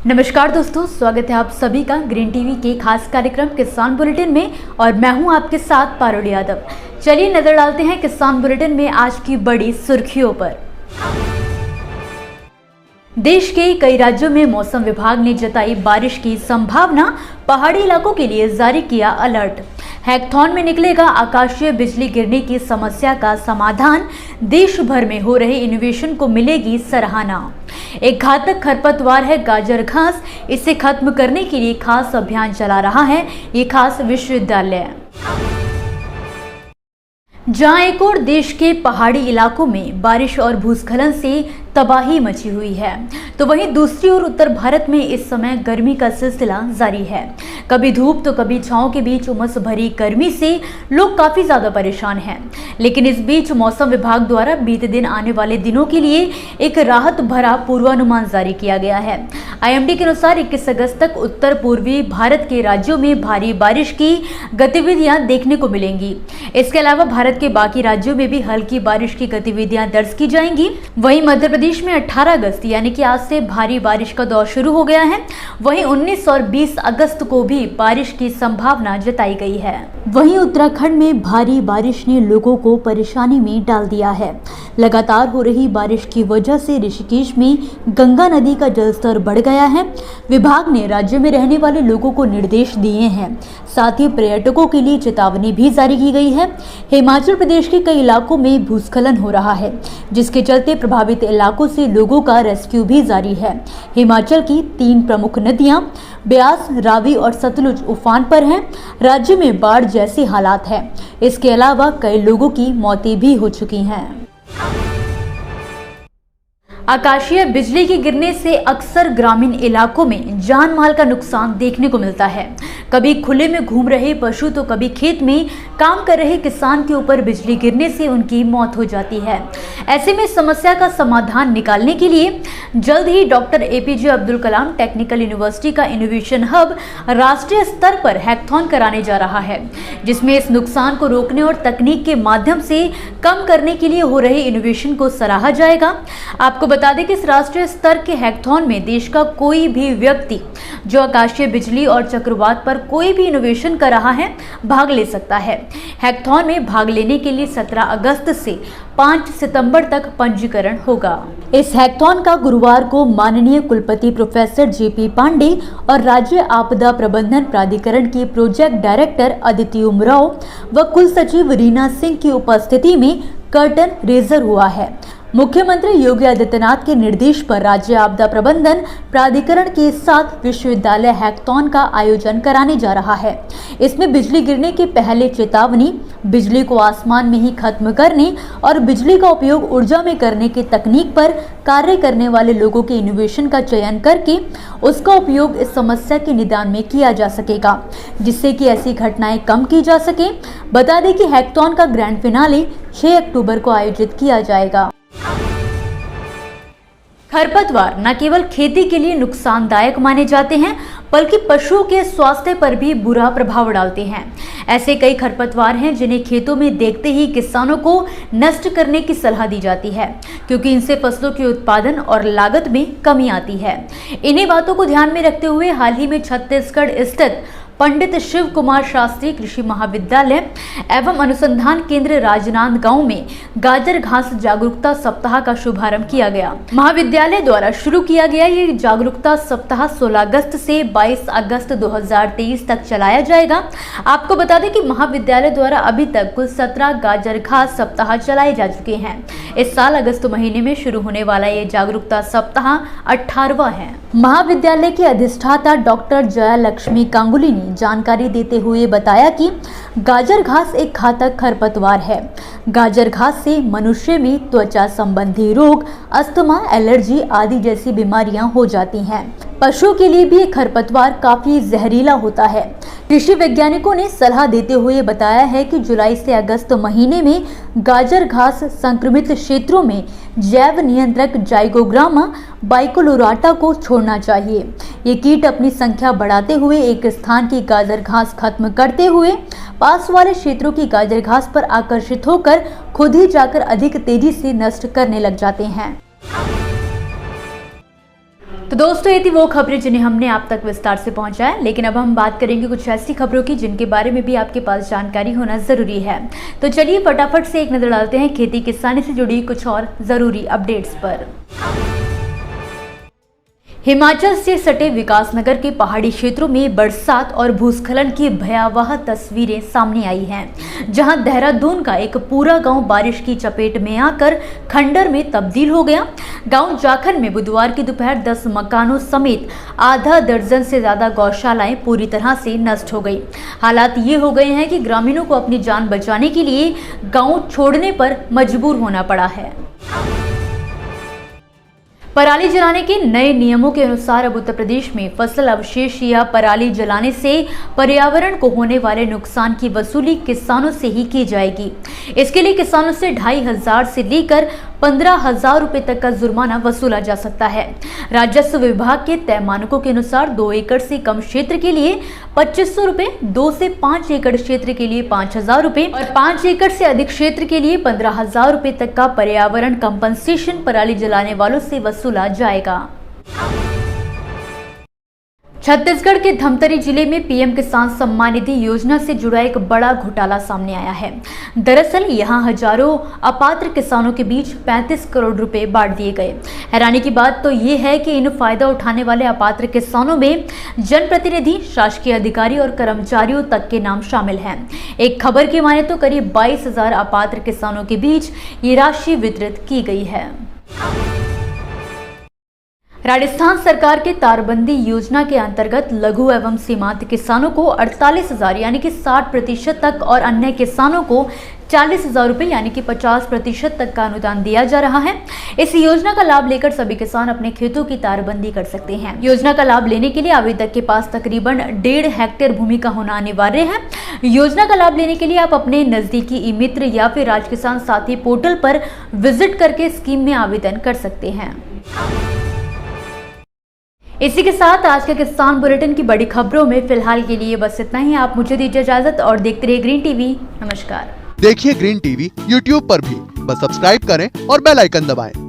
नमस्कार दोस्तों, स्वागत है आप सभी का ग्रीन टीवी के खास कार्यक्रम किसान बुलेटिन में और मैं हूं आपके साथ पारुल यादव। चलिए नजर डालते हैं किसान बुलेटिन में आज की बड़ी सुर्खियों पर। देश के कई राज्यों में मौसम विभाग ने जताई बारिश की संभावना, पहाड़ी इलाकों के लिए जारी किया अलर्ट। हैकथॉन में निकलेगा आकाशीय बिजली गिरने की समस्या का समाधान, देश भर में हो रहे इनोवेशन को मिलेगी सराहना। एक घातक खरपतवार है गाजर घास, इसे खत्म करने के लिए खास अभियान चला रहा है ये खास विश्वविद्यालय। जहां एक और देश के पहाड़ी इलाकों में बारिश और भूस्खलन से तबाही मची हुई है, तो वहीं दूसरी ओर उत्तर भारत में इस समय गर्मी का सिलसिला जारी है। कभी धूप तो कभी छांव के बीच उमस भरी गर्मी से लोग काफी ज्यादा परेशान हैं। लेकिन इस बीच मौसम विभाग द्वारा बीते दिन आने वाले दिनों के लिए एक राहत भरा पूर्वानुमान जारी किया गया है। आईएमडी के अनुसार 21 अगस्त तक उत्तर पूर्वी भारत के राज्यों में भारी बारिश की गतिविधियां देखने को मिलेंगी। इसके अलावा भारत के बाकी राज्यों में भी हल्की बारिश की गतिविधियां दर्ज की जाएंगी। वहीं मध्य प्रदेश में 18 अगस्त यानी कि आज से भारी बारिश का दौर शुरू हो गया है। वहीं 19 और 20 अगस्त को भी बारिश की संभावना जताई गई है। वहीं उत्तराखंड में भारी बारिश ने लोगों को परेशानी में डाल दिया है। लगातार हो रही बारिश की वजह से ऋषिकेश में गंगा नदी का जलस्तर बढ़ गया है। विभाग ने राज्य में रहने वाले लोगों को निर्देश दिए हैं, साथ ही पर्यटकों के लिए चेतावनी भी जारी की गई है। हिमाचल प्रदेश के कई इलाकों में भूस्खलन हो रहा है, जिसके चलते प्रभावित इलाकों से लोगों का रेस्क्यू भी जारी है। हिमाचल की 3 प्रमुख नदियां ब्यास, रावी और सतलुज उफान पर हैं। राज्य में बाढ़ जैसे हालात हैं। इसके अलावा कई लोगों की मौतें भी हो चुकी हैं। आकाशीय बिजली के गिरने से अक्सर ग्रामीण इलाकों में जान माल का नुकसान देखने को मिलता है। कभी खुले में घूम रहे पशु तो कभी खेत में काम कर रहे किसान के ऊपर बिजली गिरने से उनकी मौत हो जाती है। ऐसे में समस्या का समाधान निकालने के लिए जल्द ही doctor APJ Abdul Kalam technical university का इनोवेशन हब राष्ट्रीय स्तर पर हैकथॉन कराने जा रहा है, जिसमें इस नुकसान को रोकने और तकनीक के माध्यम से कम करने के लिए हो रहे इनोवेशन को सराहा जाएगा। आपको बता दें कि इस राष्ट्रीय स्तर के हैकथॉन में देश का कोई भी व्यक्ति जो आकाशीय बिजली और चक्रवात पर कोई भी इनोवेशन कर रहा है भाग ले सकता है। हैकथॉन में भाग लेने के लिए 17 अगस्त से 5 सितंबर तक पंजीकरण होगा। इस हैकथॉन का गुरुवार को माननीय कुलपति प्रोफेसर जेपी पांडे और राज्य आपदा प्रबंधन प्राधिकरण की प्रोजेक्ट डायरेक्टर अदिति उमराव व कुल सचिव रीना सिंह की उपस्थिति में कर्टन रेजर हुआ है। मुख्यमंत्री योगी आदित्यनाथ के निर्देश पर राज्य आपदा प्रबंधन प्राधिकरण के साथ विश्वविद्यालय हैकथॉन का आयोजन कराने जा रहा है। इसमें बिजली गिरने के पहले चेतावनी, बिजली को आसमान में ही खत्म करने और बिजली का उपयोग ऊर्जा में करने की तकनीक पर कार्य करने वाले लोगों के इनोवेशन का चयन करके उसका उपयोग इस समस्या के निदान में किया जा सकेगा, जिससे कि ऐसी घटनाएं कम की जा सके। बता दें कि हैकथॉन का ग्रैंड फिनाले 6 अक्टूबर को आयोजित किया जाएगा। खरपतवार न केवल खेती के लिए नुकसानदायक माने जाते हैं, बल्कि पशुओं के स्वास्थ्य पर भी बुरा प्रभाव डालते हैं। ऐसे कई खरपतवार हैं जिन्हें खेतों में देखते ही किसानों को नष्ट करने की सलाह दी जाती है, क्योंकि इनसे फसलों के उत्पादन और लागत में कमी आती है। इन्हीं बातों को ध्यान में रखते हुए हाल ही में छत्तीसगढ़ स्थित पंडित शिव कुमार शास्त्री कृषि महाविद्यालय एवं अनुसंधान केंद्र राजनांदगांव में गाजर घास जागरूकता सप्ताह का शुभारंभ किया गया। महाविद्यालय द्वारा शुरू किया गया ये जागरूकता सप्ताह 16 अगस्त से 22 अगस्त 2023 तक चलाया जाएगा। आपको बता दें कि महाविद्यालय द्वारा अभी तक कुल 17 गाजर घास सप्ताह चलाए जा चुके हैं। इस साल अगस्त महीने में शुरू होने वाला ये जागरूकता सप्ताह 18वां है। महाविद्यालय के अधिष्ठाता डॉक्टर जया लक्ष्मी गांगुली ने जानकारी देते हुए बताया कि गाजर घास एक घातक खरपतवार है। गाजर घास से मनुष्य में त्वचा संबंधी रोग, अस्थमा, एलर्जी आदि जैसी बीमारियां हो जाती हैं। पशुओं के लिए भी खरपतवार काफी जहरीला होता है। कृषि वैज्ञानिकों ने सलाह देते हुए बताया है कि जुलाई से अगस्त महीने में गाजर घास संक्रमित क्षेत्रों में जैव नियंत्रक जाइगोग्रामा बाइकोलोराटा को छोड़ना चाहिए। ये कीट अपनी संख्या बढ़ाते हुए एक स्थान की गाजर घास खत्म करते हुए पास वाले क्षेत्रों की गाजर घास पर आकर्षित होकर खुद ही जाकर अधिक तेजी से नष्ट करने लग जाते हैं। तो तो दोस्तों ये थी वो खबरें जिन्हें हमने आप तक विस्तार से पहुंचाया, लेकिन अब हम बात करेंगे कुछ ऐसी खबरों की जिनके बारे में भी आपके पास जानकारी होना जरूरी है। तो चलिए फटाफट से एक नजर डालते हैं खेती किसानी से जुड़ी कुछ और जरूरी अपडेट्स पर। हिमाचल से सटे विकासनगर के पहाड़ी क्षेत्रों में बरसात और भूस्खलन की भयावह तस्वीरें सामने आई हैं, जहां देहरादून का एक पूरा गांव बारिश की चपेट में आकर खंडर में तब्दील हो गया। गांव जाखन में बुधवार की दोपहर 10 मकानों समेत आधा दर्जन से ज्यादा गौशालाएं पूरी तरह से नष्ट हो गई। हालात ये हो गए हैं कि ग्रामीणों को अपनी जान बचाने के लिए गाँव छोड़ने पर मजबूर होना पड़ा है। पराली जलाने के नए नियमों के अनुसार अब उत्तर प्रदेश में फसल अवशेष या पराली जलाने से पर्यावरण को होने वाले नुकसान की वसूली किसानों से ही की जाएगी। इसके लिए किसानों से 2,500 से लेकर 15,000 रुपए तक का जुर्माना वसूला जा सकता है। राजस्व विभाग के तय मानकों के अनुसार 2 एकड़ से कम क्षेत्र के लिए 2,500 रुपए, 2 से 5 एकड़ क्षेत्र के लिए 5,000 रुपए और 5 एकड़ से अधिक क्षेत्र के लिए 15,000 रुपए तक का पर्यावरण कंपनसेशन पराली जलाने वालों से वसूला जाएगा। छत्तीसगढ़ के धमतरी जिले में पीएम किसान सम्मान निधि योजना से जुड़ा एक बड़ा घोटाला सामने आया है। दरअसल यहां हजारों अपात्र किसानों के बीच 35 करोड़ रुपए बांट दिए गए। हैरानी की बात तो ये है कि इन फायदा उठाने वाले अपात्र किसानों में जनप्रतिनिधि, शासकीय अधिकारी और कर्मचारियों तक के नाम शामिल हैं। एक खबर की माने तो करीब 22,000 अपात्र किसानों के बीच ये राशि वितरित की गई है। राजस्थान सरकार के तारबंदी योजना के अंतर्गत लघु एवं सीमांत किसानों को 48,000 यानी कि 60% तक और अन्य किसानों को 40,000 रुपए यानी कि 50% तक का अनुदान दिया जा रहा है। इस योजना का लाभ लेकर सभी किसान अपने खेतों की तारबंदी कर सकते हैं। योजना का लाभ लेने के लिए आवेदक के पास तकरीबन 1.5 हेक्टेयर भूमि का होना अनिवार्य है। योजना का लाभ लेने के लिए आप अपने नजदीकी ई मित्र या फिर राज किसान साथी पोर्टल पर विजिट करके स्कीम में आवेदन कर सकते हैं। इसी के साथ आज के किसान बुलेटिन की बड़ी खबरों में फिलहाल के लिए बस इतना ही। आप मुझे दीजिए इजाजत और देखते रहिए ग्रीन टीवी। नमस्कार। देखिए ग्रीन टीवी यूट्यूब पर भी, बस सब्सक्राइब करें और बेल आइकन दबाएं।